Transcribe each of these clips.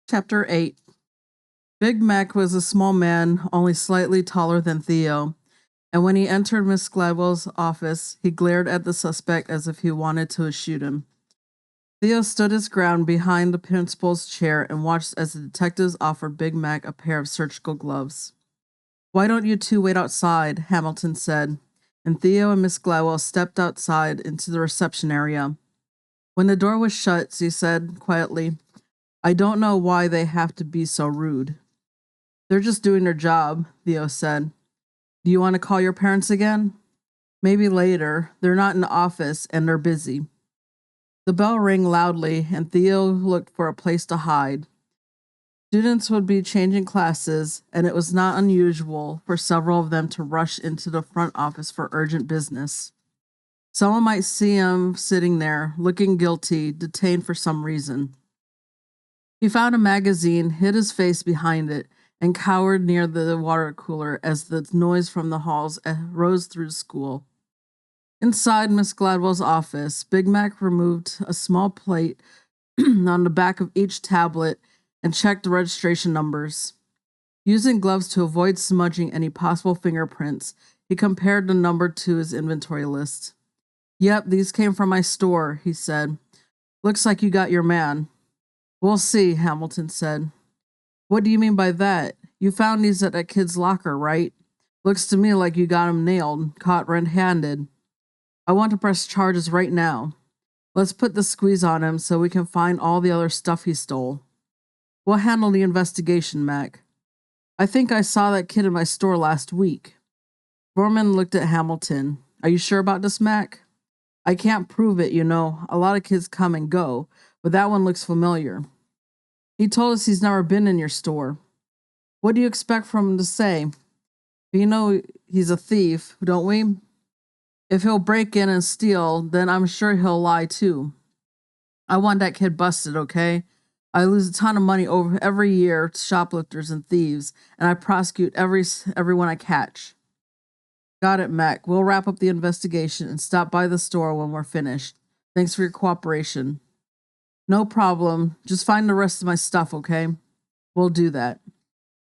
Chapter 8. Big Mac was a small man, only slightly taller than Theo, and when he entered Miss Gladwell's office, he glared at the suspect as if he wanted to shoot him. Theo stood his ground behind the principal's chair and watched as the detectives offered Big Mac a pair of surgical gloves. "Why don't you two wait outside?" Hamilton said, and Theo and Miss Gladwell stepped outside into the reception area. When the door was shut, she said quietly, "I don't know why they have to be so rude." "They're just doing their job," Theo said. "Do you want to call your parents again?" "Maybe later. They're not in the office and they're busy." The bell rang loudly and Theo looked for a place to hide. Students would be changing classes, and it was not unusual for several of them to rush into the front office for urgent business. Someone might see him sitting there, looking guilty, detained for some reason. He found a magazine, hid his face behind it, and cowered near the water cooler as the noise from the halls rose through the school. Inside Miss Gladwell's office, Big Mac removed a small plate on the back of each tablet and checked the registration numbers. Using gloves to avoid smudging any possible fingerprints, he compared the number to his inventory list. "Yep, these came from my store," he said. "Looks like you got your man." "We'll see," Hamilton said. "What do you mean by that? You found these at that kid's locker, right? Looks to me like you got him nailed, caught red-handed. I want to press charges right now. Let's put the squeeze on him so we can find all the other stuff he stole. We'll handle the investigation, Mac. I think I saw that kid in my store last week." Foreman looked at Hamilton. "Are you sure about this, Mac?" "I can't prove it, you know. A lot of kids come and go, but that one looks familiar. He told us he's never been in your store." "What do you expect from him to say? We know he's a thief, don't we? If he'll break in and steal, then I'm sure he'll lie too. I want that kid busted, okay? I lose a ton of money over every year to shoplifters and thieves, and I prosecute everyone I catch." "Got it, Mac. We'll wrap up the investigation and stop by the store when we're finished. Thanks for your cooperation." "No problem. Just find the rest of my stuff, okay?" "We'll do that."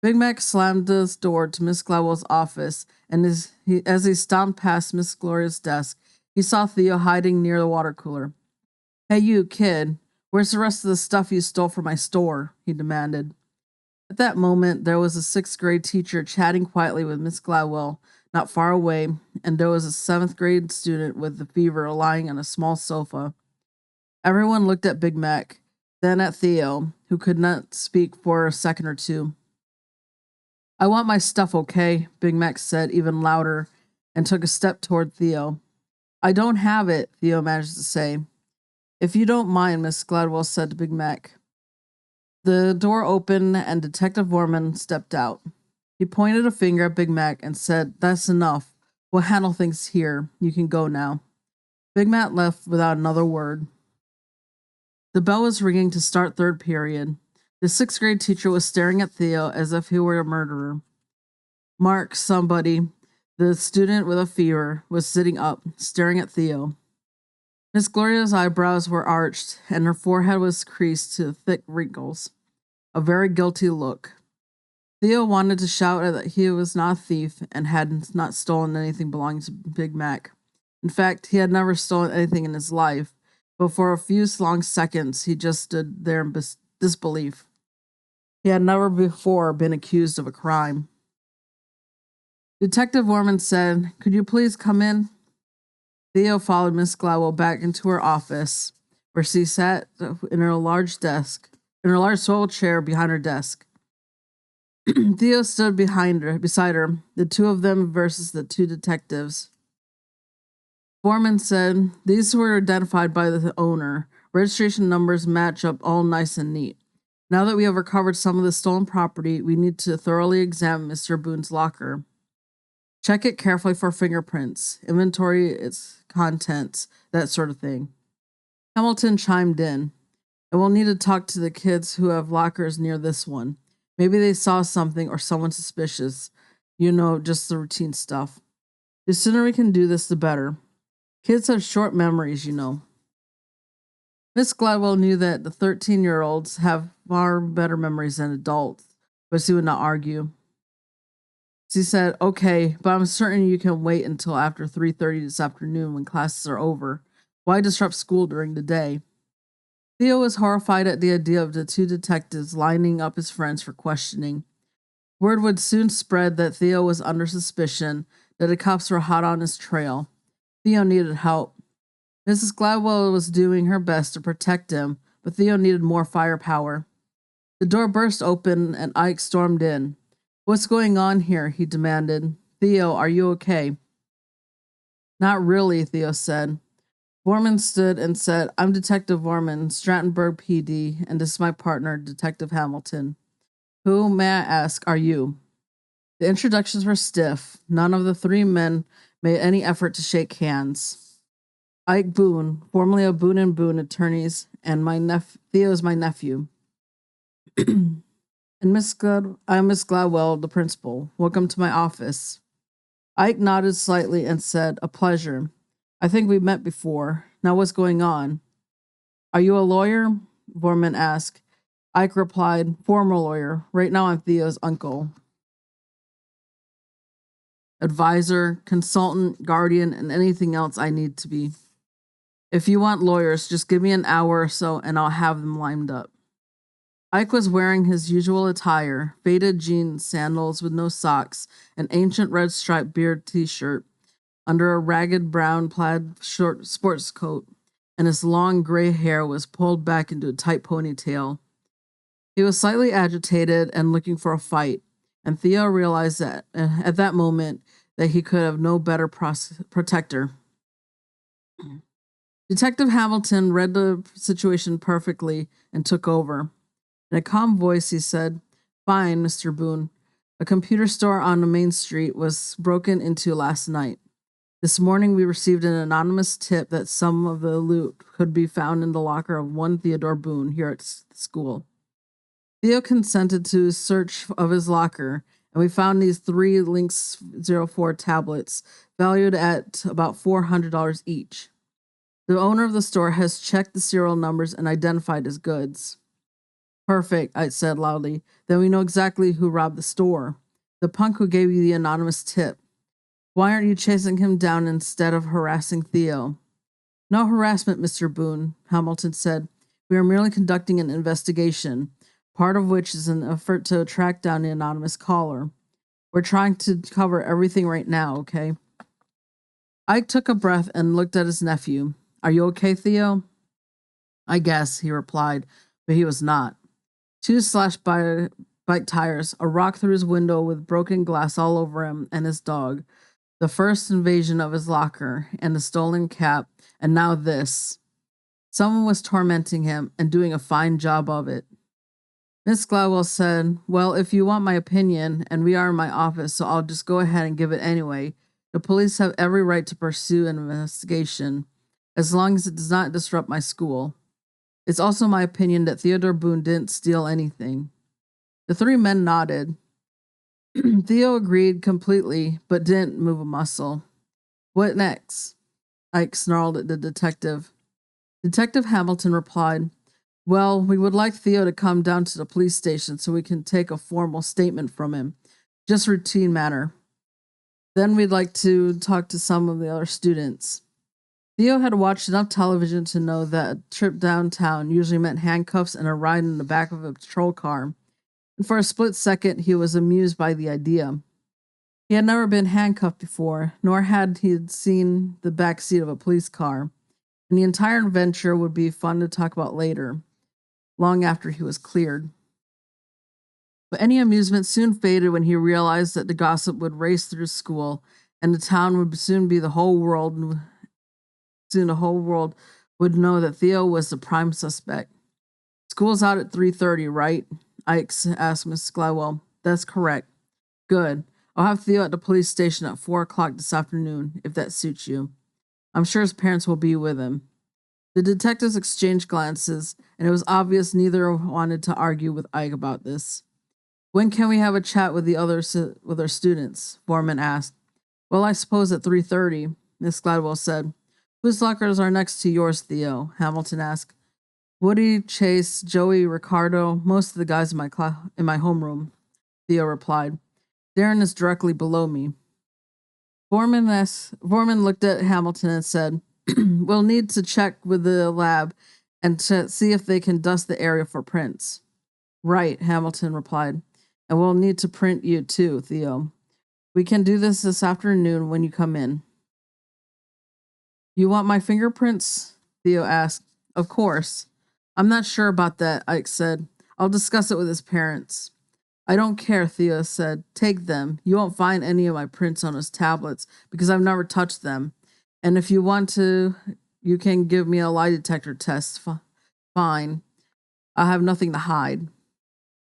Big Mac slammed the door to Miss Gladwell's office, and as he stomped past Miss Gloria's desk, he saw Theo hiding near the water cooler. "Hey, you, kid, where's the rest of the stuff you stole from my store?" he demanded. At that moment, there was a sixth-grade teacher chatting quietly with Miss Gladwell not far away, and there was a seventh-grade student with the fever lying on a small sofa. Everyone looked at Big Mac, then at Theo, who could not speak for a second or two. "I want my stuff, okay?" Big Mac said even louder and took a step toward Theo. "I don't have it," Theo managed to say. "If you don't mind," Miss Gladwell said to Big Mac. The door opened and Detective Worman stepped out. He pointed a finger at Big Mac and said, "That's enough. We'll handle things here. You can go now." Big Mac left without another word. The bell was ringing to start third period. The sixth-grade teacher was staring at Theo as if he were a murderer. Mark, somebody, the student with a fever, was sitting up, staring at Theo. Miss Gloria's eyebrows were arched, and her forehead was creased to thick wrinkles. A very guilty look. Theo wanted to shout that he was not a thief and had not stolen anything belonging to Big Mac. In fact, he had never stolen anything in his life, but for a few long seconds he just stood there in disbelief. He had never before been accused of a crime. Detective Worman said, "Could you please come in?" Theo followed Miss Gladwell back into her office, where she sat in her large swivel chair behind her desk. Theo stood beside her, the two of them versus the two detectives. Foreman said, "These were identified by the owner. Registration numbers match up all nice and neat. Now that we have recovered some of the stolen property, we need to thoroughly examine Mr. Boone's locker. Check it carefully for fingerprints, inventory its contents, that sort of thing." Hamilton chimed in. "And we'll need to talk to the kids who have lockers near this one. Maybe they saw something or someone suspicious. You know, just the routine stuff. The sooner we can do this, the better. Kids have short memories, you know." Miss Gladwell knew that the 13-year-olds have far better memories than adults, but she would not argue. She said, "Okay, but I'm certain you can wait until after 3:30 this afternoon when classes are over. Why disrupt school during the day?" Theo was horrified at the idea of the two detectives lining up his friends for questioning. Word would soon spread that Theo was under suspicion, that the cops were hot on his trail. Theo needed help. Mrs. Gladwell was doing her best to protect him, but Theo needed more firepower. The door burst open and Ike stormed in. "What's going on here?" he demanded. "Theo, are you okay?" "Not really," Theo said. Vorman stood and said, "I'm Detective Vorman, Strattonburg PD, and this is my partner, Detective Hamilton. Who, may I ask, are you?" The introductions were stiff. None of the three men made any effort to shake hands. "Ike Boone, formerly of Boone and Boone attorneys, and Theo is my nephew." "And I'm Miss Gladwell, the principal. Welcome to my office." Ike nodded slightly and said, "A pleasure. I think we've met before. Now what's going on?" "Are you a lawyer?" Vorman asked. Ike replied, "Former lawyer. Right now I'm Theo's uncle. Advisor, consultant, guardian, and anything else I need to be. If you want lawyers, just give me an hour or so and I'll have them lined up." Ike was wearing his usual attire, faded jeans, sandals with no socks, an ancient red striped beard t-shirt, under a ragged brown plaid short sports coat, and his long gray hair was pulled back into a tight ponytail. He was slightly agitated and looking for a fight, and Theo realized that at that moment that he could have no better protector. Detective Hamilton read the situation perfectly and took over. In a calm voice, he said, "Fine, Mr. Boone. A computer store on the main street was broken into last night. This morning, we received an anonymous tip that some of the loot could be found in the locker of one Theodore Boone here at school." Theo consented to a search of his locker, and we found these three Lynx 04 tablets, valued at about $400 each. The owner of the store has checked the serial numbers and identified his goods. "Perfect," I said loudly. "Then we know exactly who robbed the store. The punk who gave you the anonymous tip. Why aren't you chasing him down instead of harassing Theo?" "No harassment, Mr. Boone," Hamilton said. "We are merely conducting an investigation, part of which is an effort to track down the anonymous caller. We're trying to cover everything right now, okay?" Ike took a breath and looked at his nephew. "Are you okay, Theo?" "I guess," he replied, but he was not. Two slashed bike tires, a rock through his window with broken glass all over him, and his dog. The first invasion of his locker, and the stolen cap, and now this. Someone was tormenting him and doing a fine job of it. Miss Gladwell said, "Well, if you want my opinion, and we are in my office, so I'll just go ahead and give it anyway. The police have every right to pursue an investigation, as long as it does not disrupt my school. It's also my opinion that Theodore Boone didn't steal anything." The three men nodded. Theo agreed completely, but didn't move a muscle. "What next?" Ike snarled at the detective. Detective Hamilton replied, "Well, we would like Theo to come down to the police station so we can take a formal statement from him. Just routine matter. Then we'd like to talk to some of the other students." Theo had watched enough television to know that a trip downtown usually meant handcuffs and a ride in the back of a patrol car, and for a split second he was amused by the idea. He had never been handcuffed before, nor had he seen the back seat of a police car, and the entire adventure would be fun to talk about later, long after he was cleared. But any amusement soon faded when he realized that the gossip would race through school, and the town would soon be the whole world. Soon the whole world would know that Theo was the prime suspect. "School's out at 3:30, right?" Ike asked Miss Glywell. "That's correct." "Good. I'll have Theo at the police station at 4 o'clock this afternoon, if that suits you. I'm sure his parents will be with him." The detectives exchanged glances, and it was obvious neither wanted to argue with Ike about this. "When can we have a chat with the others, with our students?" Foreman asked. "Well, I suppose at 3:30, Miss Gladwell said. "Whose lockers are next to yours, Theo?" Hamilton asked. Woody, Chase, Joey, Ricardo, most of the guys in my homeroom, Theo replied. Darren is directly below me. Vorman looked at Hamilton and said, we'll need to check with the lab and to see if they can dust the area for prints. Right, Hamilton replied. And we'll need to print you too, Theo. We can do this afternoon when you come in. You want my fingerprints? Theo asked. Of course. I'm not sure about that, Ike said. I'll discuss it with his parents. I don't care, Theo said. Take them. You won't find any of my prints on his tablets because I've never touched them. And if you want to, you can give me a lie detector test. Fine. I have nothing to hide.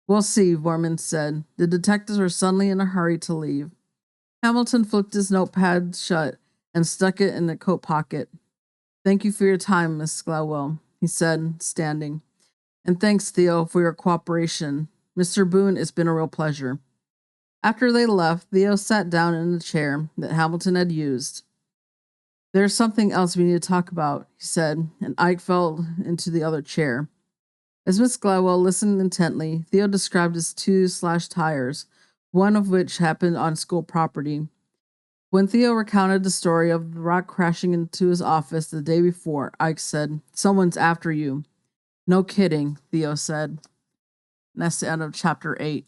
We'll see, Vorman said. The detectives were suddenly in a hurry to leave. Hamilton flipped his notepad shut and stuck it in the coat pocket. Thank you for your time, Miss Gladwell, he said, standing. And thanks, Theo, for your cooperation. Mr. Boone, it's been a real pleasure. After they left, Theo sat down in the chair that Hamilton had used. There's something else we need to talk about, he said, and Ike fell into the other chair. As Miss Gladwell listened intently, Theo described his two slashed tires, one of which happened on school property. When Theo recounted the story of the rock crashing into his office the day before, Ike said, Someone's after you. No kidding, Theo said. And that's the end of chapter 8.